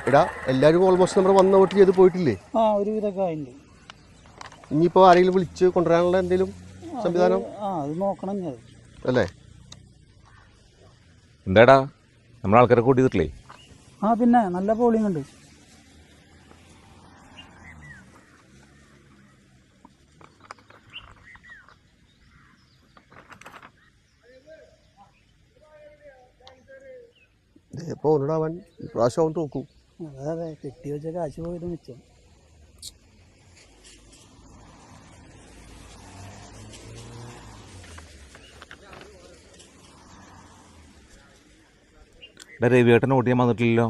എടാ എല്ലാവരും ഓൾമോസ്റ്റ് നമ്മൾ വന്ന വോട്ട് ചെയ്ത് പോയിട്ടില്ലേ? ഒരു വിധമൊക്കെ ആയിട്ടുണ്ട്. ഇനിയിപ്പോൾ ആരെങ്കിലും വിളിച്ച് കൊണ്ടുവരാനുള്ള എന്തെങ്കിലും സംവിധാനം അത് നോക്കണം ഞാൻ അല്ലേ? എന്താടാ നമ്മൾ ആൾക്കാരെ കൂട്ടിയിട്ടില്ലേ? പിന്നെ നല്ല പോളിംഗ് ഉണ്ട്. ഇപ്പോൾ ഒന്നിടാവാൻ പ്രാവശ്യം അവൻ തോക്കൂ. അതെ കെട്ടി വെച്ച കാശ് പോയത് മിച്ചം. രവിയേട്ടൻ വോട്ട് ചെയ്യാൻ വന്നിട്ടില്ലല്ലോ.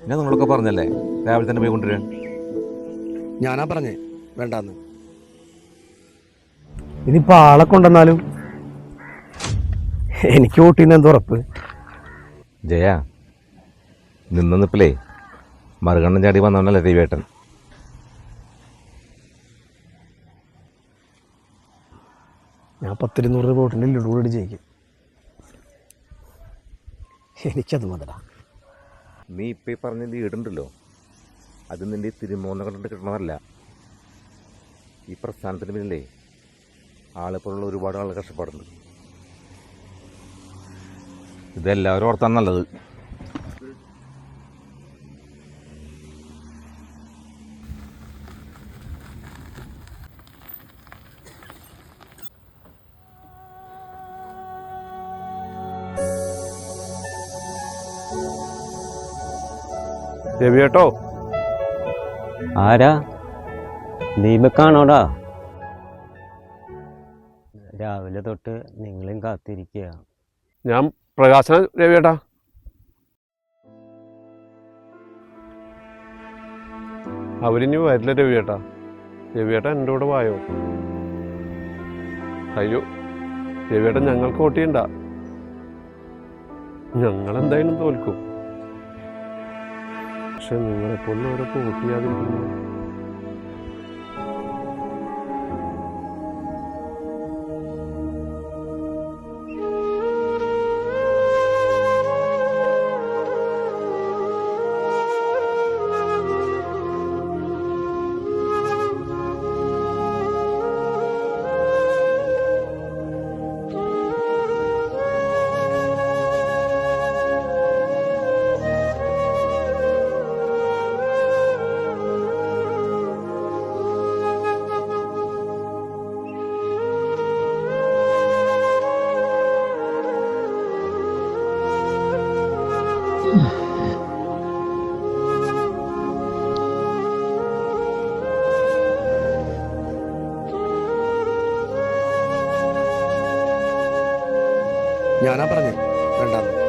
ഞാൻ നിങ്ങളൊക്കെ പറഞ്ഞല്ലേ രാവിലെ തന്നെ പോയി കൊണ്ടുവരാൻ. ഞാനാ പറഞ്ഞേ വേണ്ടാന്ന്. ഇനിയിപ്പോൾ ആളെ കൊണ്ടുവന്നാലും എനിക്ക് വോട്ട് ചെയ്യുന്ന എന്ത് ഉറപ്പ്? ജയ നിന്നിപ്പില്ലേ മറുകണ്ണം ചാടി വന്നവനല്ലേ രവിയേട്ടൻ. ഞാൻ 10-200 വോട്ടിൻ്റെ ലൂടെ ജയിക്കും. എനിക്കത് മതിടാ. നീ ഇപ്പം ഈ പറഞ്ഞ ലീഡുണ്ടല്ലോ, അത് നിൻ്റെ തിരുമോന്ന കണ്ടിട്ട് കിട്ടണമല്ല. ഈ പ്രസ്ഥാനത്തിന് പിന്നിലേ ആളെപ്പോലുള്ള ഒരുപാട് ആൾ കഷ്ടപ്പാടുണ്ട്. ഇതെല്ലാവരും ഓർത്താൻ നല്ലത്. രവിയേട്ടോ, ആരാ? ദീപക്കാണോടാ? രാവിലെ തൊട്ട് നിങ്ങളും കാത്തിരിക്കുക. ഞാൻ പ്രകാശന രവിയേട്ടാ. അവരിനി വരില്ല രവിയേട്ടാ. രവിയേട്ട എൻ്റെ കൂടെ വായോ. അയ്യോ രവിയേട്ടൻ ഞങ്ങൾക്ക് വോട്ട് ചെയ്യണ്ട. ഞങ്ങളെന്തായാലും തോൽക്കും. പക്ഷെ നിങ്ങളെപ്പോഴും അവരൊക്കെ വോട്ട് ചെയ്യാതിരിക്കുന്നു. ഞാനാ പറഞ്ഞേ വേണ്ടാന്ന്.